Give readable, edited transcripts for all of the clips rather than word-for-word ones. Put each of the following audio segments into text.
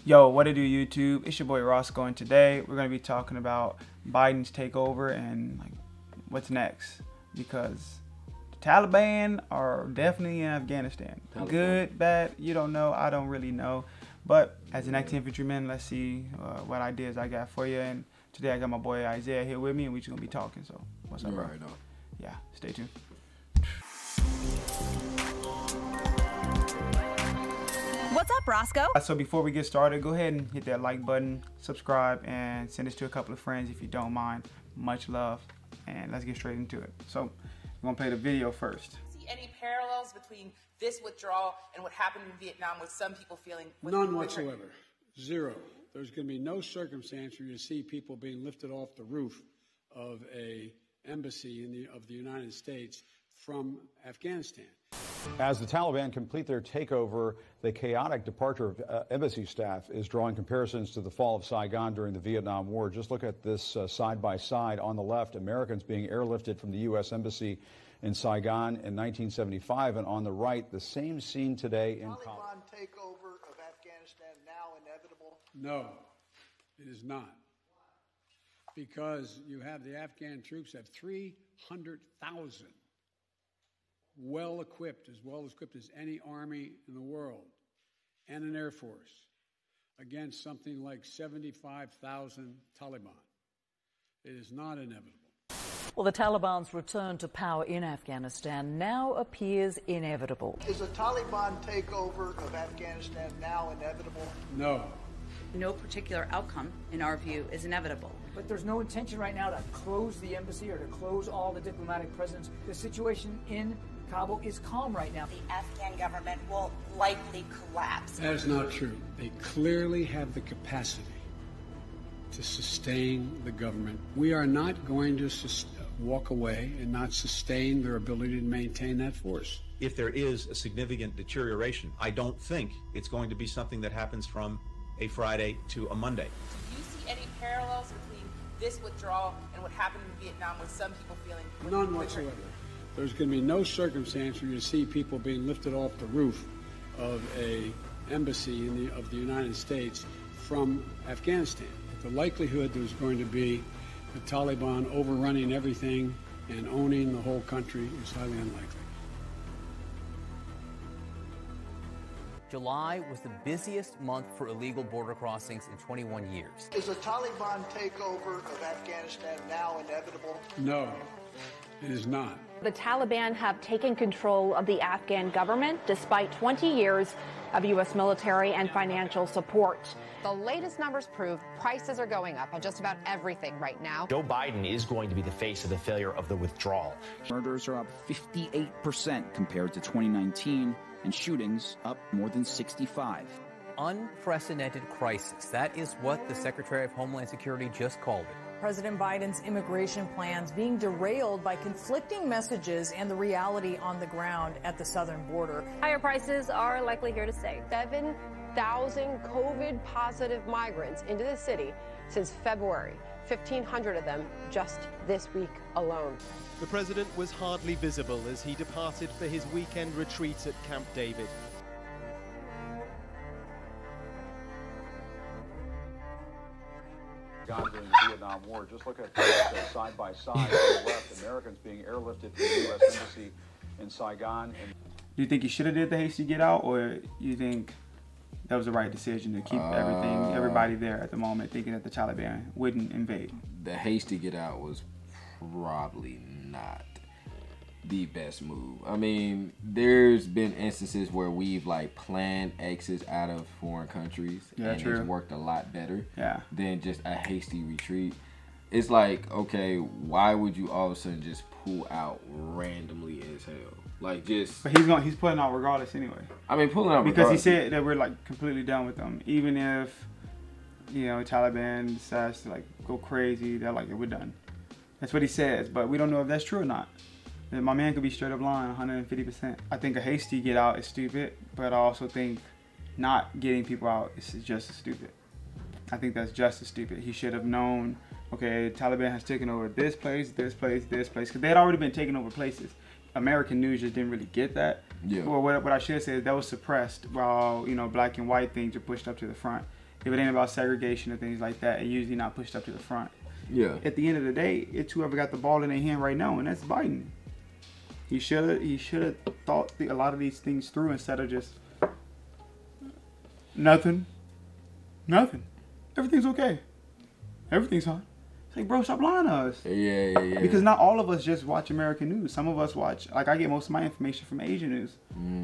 Yo, what it do, YouTube? It's your boy Roscoe, and today we're going to be talking about Biden's takeover and like what's next, because the Taliban are definitely in Afghanistan. Good, bad, you don't know, I don't really know. But as an active infantryman, let's see what ideas I got for you. And today I got my boy Isaiah here with me, and we're just going to be talking. So what's up, bro? Right on. Yeah, stay tuned. What's up, Roscoe? So before we get started, go ahead and hit that like button, subscribe, and send this to a couple of friends if you don't mind. Much love, and let's get straight into it. So we're gonna play the video first. See any parallels between this withdrawal and what happened in Vietnam, with some people feeling None whatsoever. Zero. There's going to be no circumstance where you see people being lifted off the roof of a embassy of the United States from Afghanistan. As the Taliban complete their takeover, the chaotic departure of embassy staff is drawing comparisons to the fall of Saigon during the Vietnam War. Just look at this side by side. On the left, Americans being airlifted from the U.S. Embassy in Saigon in 1975, and on the right, the same scene today in Taliban takeover of Afghanistan now inevitable? No, it is not. Because you have the Afghan troops have 300,000 well equipped as any army in the world, and an air force against something like 75,000 Taliban. It is not inevitable. Well, the Taliban's return to power in Afghanistan now appears inevitable. Is a Taliban takeover of Afghanistan now inevitable? No. No particular outcome, in our view, is inevitable. But there's no intention right now to close the embassy or to close all the diplomatic presence. The situation in Kabul is calm right now. the Afghan government will likely collapse. That is not true. They clearly have the capacity to sustain the government. We are not going to walk away and not sustain their ability to maintain that force. If there is a significant deterioration, I don't think it's going to be something that happens from a Friday to a Monday. Do you see any parallels between this withdrawal and what happened in Vietnam, with some people feeling None whatsoever. There's going to be no circumstance where you see people being lifted off the roof of a embassy of the United States from Afghanistan. The likelihood there's going to be the Taliban overrunning everything and owning the whole country is highly unlikely. July was the busiest month for illegal border crossings in 21 years. Is a Taliban takeover of Afghanistan now inevitable? No, it is not. The Taliban have taken control of the Afghan government despite 20 years of U.S. military and financial support. The latest numbers prove prices are going up on just about everything right now. Joe Biden is going to be the face of the failure of the withdrawal. Murders are up 58% compared to 2019, and shootings up more than 65%. Unprecedented crisis. That is what the Secretary of Homeland Security just called it. President Biden's immigration plans being derailed by conflicting messages and the reality on the ground at the southern border. Higher prices are likely here to stay. 7,000 COVID-positive migrants into the city since February. 1,500 of them just this week alone. The president was hardly visible as he departed for his weekend retreat at Camp David. During the Vietnam War. Just look at this side by side. On the left, Americans being airlifted from the U.S. Embassy in Saigon. Do you think he should have did the hasty get out, or you think that was the right decision to keep everybody there at the moment, thinking that the Taliban wouldn't invade? The hasty get out was probably not the best move. I mean, there's been instances where we've like planned exits out of foreign countries, and it's worked a lot better than just a hasty retreat. It's like, okay, why would you all of a sudden just pull out randomly as hell? Like, just... But he's pulling out regardless anyway. I mean, pulling out because he said that we're like completely done with them. Even if, you know, Taliban decides to like go crazy, they're like, we're done. That's what he says, but we don't know if that's true or not. My man could be straight up lying 150%. I think a hasty get out is stupid, but I also think not getting people out is just as stupid. I think that's just as stupid. He should have known, okay, Taliban has taken over this place, this place, this place, because they had already been taking over places. American news just didn't really get that. Yeah. Well, what I should say is that was suppressed while, you know, black and white things are pushed up to the front. If it ain't about segregation or things like that, it usually not pushed up to the front. Yeah. At the end of the day, it's whoever got the ball in their hand right now, and that's Biden. He should have thought a lot of these things through instead of just nothing. Everything's okay. Everything's fine. It's like, bro, stop lying to us. Yeah. Because not all of us just watch American news. Some of us watch, like I get most of my information from Asian news.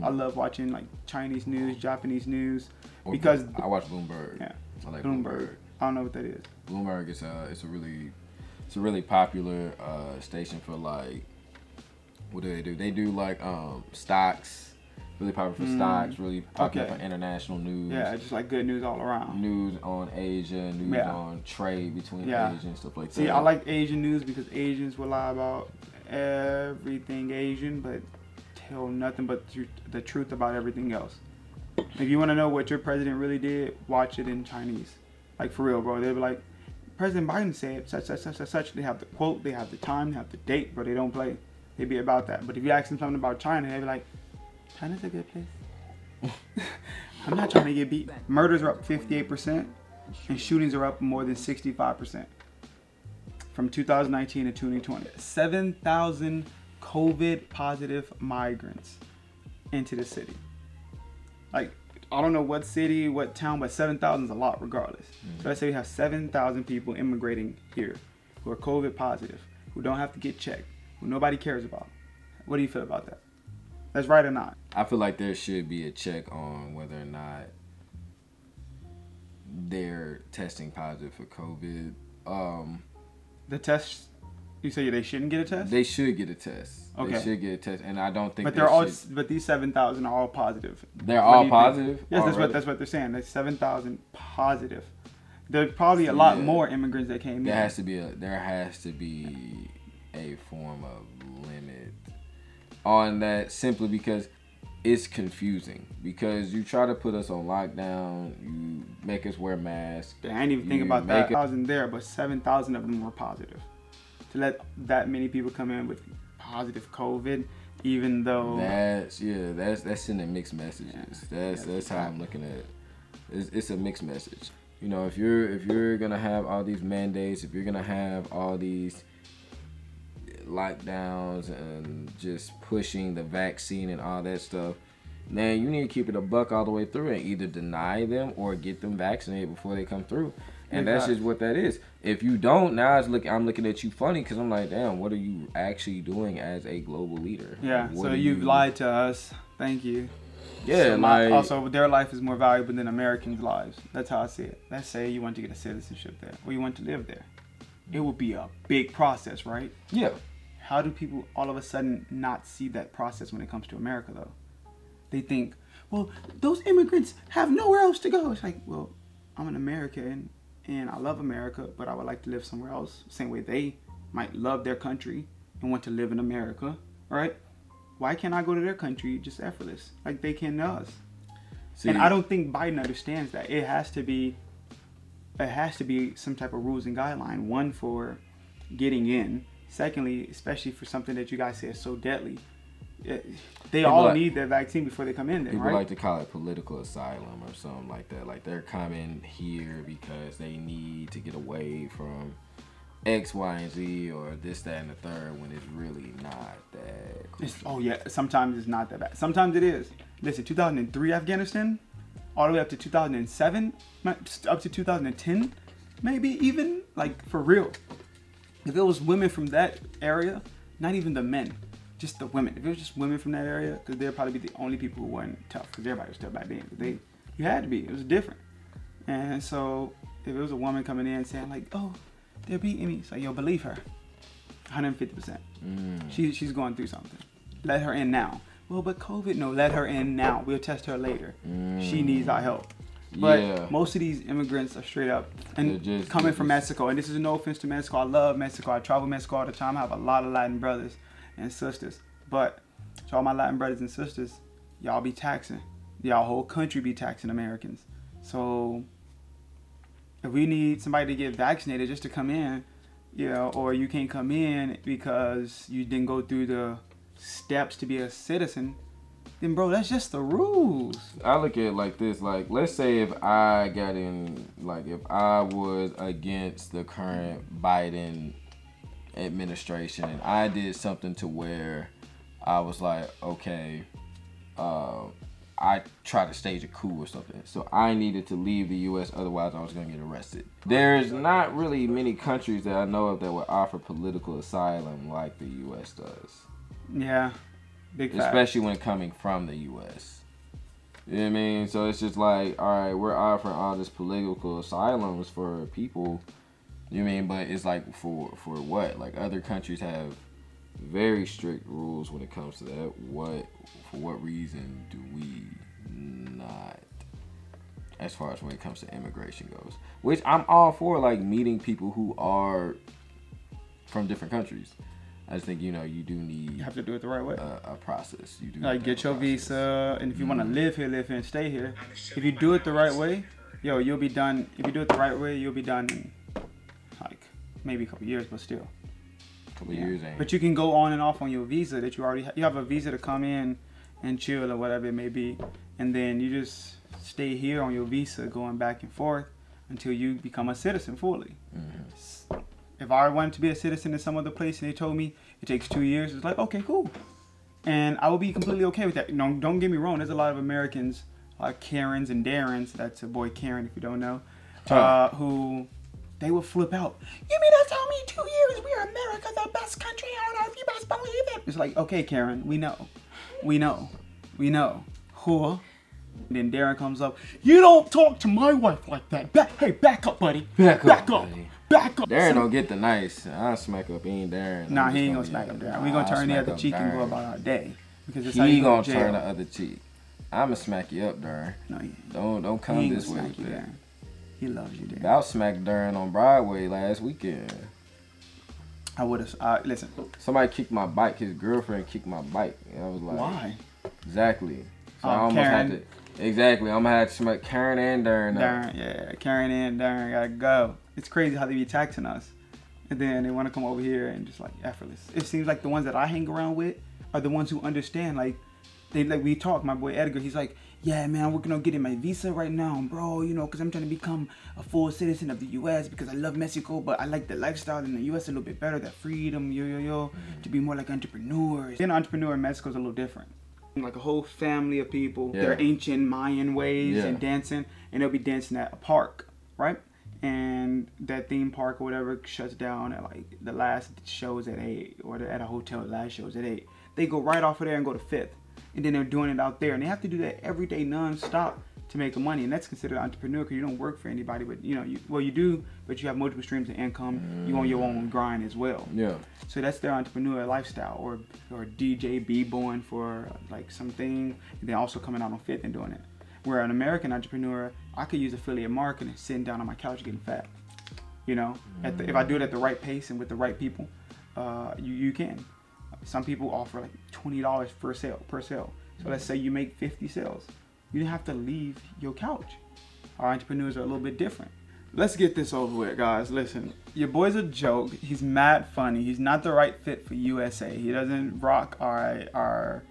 I love watching like Chinese news, Japanese news, because I watch Bloomberg. Yeah, I like Bloomberg. I don't know what that is. Bloomberg is it's a really popular station for like, what do? They do like stocks. Really popular for stocks, really popular for international news. Yeah, just like good news all around. News on Asia, news on trade between Asia and stuff like that. See, I like Asian news because Asians will lie about everything Asian, but tell nothing but the truth about everything else. If you want to know what your president really did, watch it in Chinese. Like, for real, bro. They'll be like, President Biden said such. They have the quote, they have the time, they have the date, but they don't play. They be about that. But if you ask them something about China, they be like, China's a good place. I'm not trying to get beat. Murders are up 58%, and shootings are up more than 65% from 2019 to 2020. 7,000 COVID positive migrants into the city. Like, I don't know what city, what town, but 7,000 is a lot regardless. So let's say we have 7,000 people immigrating here who are COVID positive, who don't have to get checked, who nobody cares about. What do you feel about that? That's right or not? I feel like there should be a check on whether or not they're testing positive for COVID. The test, you say they shouldn't get a test? They should get a test. Okay. They should get a test, and I don't think. But they're all. But these 7,000 are all positive. They're all positive. Yes, that's what they're saying. There's 7,000 positive. There's probably a lot more immigrants that came in. There has to be a form of limit on that, simply because it's confusing. Because you try to put us on lockdown, you make us wear masks. I didn't even think about that. 1,000 there, but 7,000 of them were positive. To let that many people come in with positive COVID, even though that's sending mixed messages. That's how I'm looking at it. It's a mixed message. You know, if you're gonna have all these mandates, if you're gonna have all these lockdowns and just pushing the vaccine and all that stuff, man, you need to keep it a buck all the way through and either deny them or get them vaccinated before they come through. And that's just what that is. If you don't, now I'm looking at you funny, because I'm like, damn, what are you actually doing as a global leader? Yeah, so you've lied to us. Thank you. Yeah, so also their life is more valuable than Americans' lives. That's how I see it. Let's say you want to get a citizenship there, or you want to live there. It would be a big process, right? Yeah. How do people all of a sudden not see that process when it comes to America, though? They think, well, those immigrants have nowhere else to go. It's like, well, I'm an American, and I love America, but I would like to live somewhere else. Same way they might love their country and want to live in America, right? Why can't I go to their country just effortless, like they can to us? See, and I don't think Biden understands that. It has to be some type of rules and guideline. One, for getting in. Secondly, especially for something that you guys say is so deadly. They all need their vaccine before they come in there, people right? like to call it political asylum or something like that. Like, they're coming here because they need to get away from X, Y, and Z, or this, that, and the third, when it's really not that crucial. Sometimes it's not that bad. Sometimes it is. Listen, 2003 Afghanistan, all the way up to 2007, up to 2010, maybe even, like, for real. If it was women from that area, not even the men, just the women. If it was just women from that area, because they'd probably be the only people who weren't tough, because everybody was tough back then. You had to be. It was different. And so if it was a woman coming in saying like, oh, they're beating me, it's like, yo, believe her. 150%. She's going through something. Let her in now. Well, but COVID, no, let her in now. We'll test her later. She needs our help. But most of these immigrants are straight up and coming from Mexico. And this is no offense to Mexico. I love Mexico. I travel Mexico all the time. I have a lot of Latin brothers and sisters. But to all my Latin brothers and sisters, y'all be taxing. Y'all whole country be taxing Americans. So if we need somebody to get vaccinated just to come in, or you can't come in because you didn't go through the steps to be a citizen, then bro, that's just the rules. I look at it like this, like let's say if I got in, like if I was against the current Biden administration and I did something to where I was like, okay, I tried to stage a coup or something, so I needed to leave the U.S. otherwise I was gonna get arrested. There's not really many countries that I know of that would offer political asylum like the U.S. does. Yeah, big fact. Especially when coming from the U.S. You know what I mean? So it's just like, all right, we're offering all this political asylums for people. You know what I mean? But it's like for what? Like other countries have very strict rules when it comes to that. For what reason do we not? As far as when it comes to immigration goes, which I'm all for, like meeting people who are from different countries. I just think, you know, you do need... You have to do it the right way. A process. You do like get your visa, and if you want to live here and stay here. If you do it the right way, yo, you'll be done. If you do it the right way, you'll be done in like maybe a couple years, but still. A couple years ain't. But you can go on and off on your visa that you already you have a visa to come in and chill or whatever it may be, and then you just stay here on your visa going back and forth until you become a citizen fully. If I wanted to be a citizen in some other place and they told me it takes 2 years, it's like, okay, cool. And I will be completely okay with that. No, don't get me wrong. There's a lot of Americans, Karens and Darrens, that's a boy Karen if you don't know, who they will flip out. You mean to tell me 2 years? We are America, the best country on earth. You best believe it. It's like, okay, Karen, we know. Whore. And then Darren comes up. You don't talk to my wife like that. Hey, back up, buddy. Back up. Buddy. Back up. Darren don't get the nice. I'll smack up. He ain't Darren. Nah, he ain't gonna smack up Darren. We gonna turn the other cheek and go about our day. Because it's he gonna turn the other cheek. I'ma smack you up, Darren. No, he don't come this way. Darren. He loves you, Darren. About smacked Darren on Broadway last weekend. I would have. Listen. Somebody kicked my bike. His girlfriend kicked my bike. And I was like, why? Exactly. So I almost had to. Exactly. I'm gonna have to smack Karen and Darren. Darren, yeah, Karen and Darren gotta go. It's crazy how they be taxing us, and then they want to come over here and just like effortless. It seems like the ones that I hang around with are the ones who understand. Like we talk. My boy Edgar, he's like, yeah, man, I'm working on getting my visa right now, bro. You know, because I'm trying to become a full citizen of the U.S. because I love Mexico, but I like the lifestyle in the U.S. a little bit better. That freedom, to be more like entrepreneurs. Being an entrepreneur in Mexico is a little different. Like a whole family of people, their ancient Mayan ways and dancing, and they'll be dancing at a park, right? And that theme park or whatever shuts down at like the last shows at 8, or at a hotel the last shows at 8. They go right off of there and go to 5th, and then they're doing it out there, and they have to do that every day non-stop to make the money, and that's considered entrepreneur because you don't work for anybody, but you know, you do, but you have multiple streams of income. You on your own grind as well. Yeah. So that's their entrepreneur lifestyle, or DJ b-boying for like something, and then also coming out on 5th and doing it. Where an American entrepreneur, I could use affiliate marketing, sitting down on my couch getting fat. You know, if I do it at the right pace and with the right people, you can. Some people offer like $20 per sale. So let's say you make 50 sales. You don't have to leave your couch. Our entrepreneurs are a little bit different. Let's get this over with, guys. Listen, your boy's a joke. He's mad funny. He's not the right fit for USA. He doesn't rock our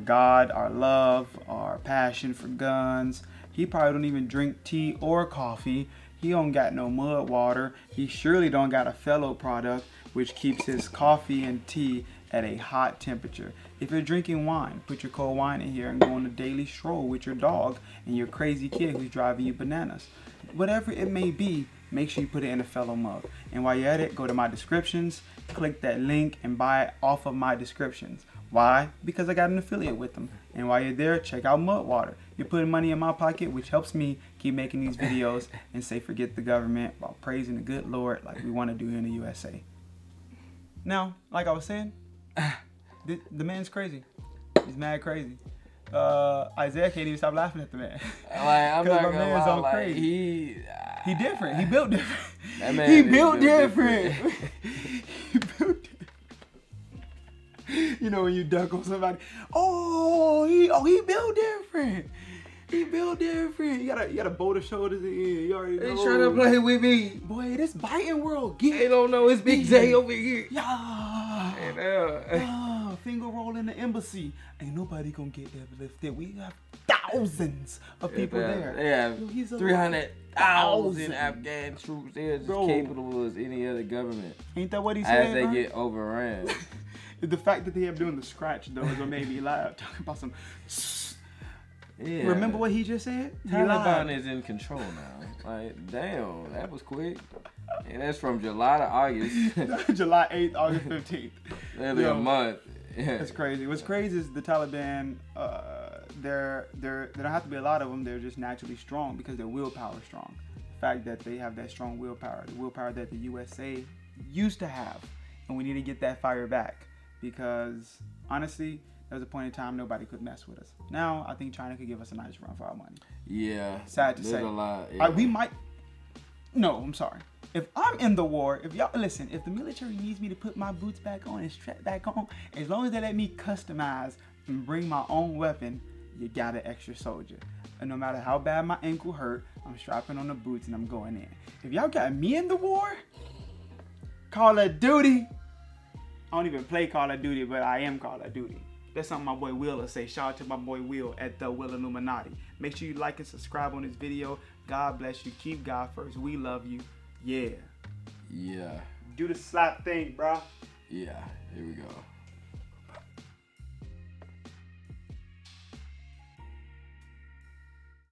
God, our love, our passion for guns. He probably don't even drink tea or coffee. He don't got no mud water. He surely don't got a fellow product which keeps his coffee and tea at a hot temperature. If you're drinking wine, put your cold wine in here and go on a daily stroll with your dog and your crazy kid who's driving you bananas. Whatever it may be, make sure you put it in a fellow mug. And while you're at it, go to my descriptions, click that link and buy it off of my descriptions. Why? Because I got an affiliate with them. And while you're there, check out Mud Water. You're putting money in my pocket, which helps me keep making these videos and say forget the government while praising the good Lord like we want to do here in the USA. Now, like I was saying, the man's crazy. He's mad crazy. Isaiah can't even stop laughing at the man. Like, I'm not my gonna man's lie, on like, crazy. He different. He built different. That man He is built built different. He built different. You know when you duck on somebody, he built different. He built different. You gotta bow the shoulders in. You already know. They trying to play with me. Boy, this biting world. They don't know it's Big J over here. Yeah. And, finger roll in the embassy. Ain't nobody gonna get airlifted. We have thousands of people there. They have 300,000 Afghan troops. They're as capable as any other government. Ain't that what he said? As they get overran. The fact that they have doing the scratch though is what made me laugh. Talking about some. Yeah. Remember what he just said? Taliban is in control now. Like, damn, that was quick. And that's from July to August. July 8th, August 15th. Nearly a month. Yeah. That's crazy. What's crazy is the Taliban. There don't have to be a lot of them. They're just naturally strong because their willpower is strong. The fact that they have that strong willpower, the willpower that the USA used to have, and we need to get that fire back because honestly, there was a point in time nobody could mess with us. Now I think China could give us a nice run for our money. Yeah. Sad to say. A lot. Yeah. We might. No, I'm sorry. If I'm in the war, if y'all listen, if the military needs me to put my boots back on and strap back on, as long as they let me customize and bring my own weapon, you got an extra soldier. And no matter how bad my ankle hurt, I'm strapping on the boots and I'm going in. If y'all got me in the war, Call of Duty. I don't even play Call of Duty, but I am Call of Duty. That's something my boy Will will say. Shout out to my boy Will at the Will Illuminati. Make sure you like and subscribe on this video. God bless you. Keep God first. We love you. Yeah. Yeah. Do the slap thing, bro. Yeah. Here we go.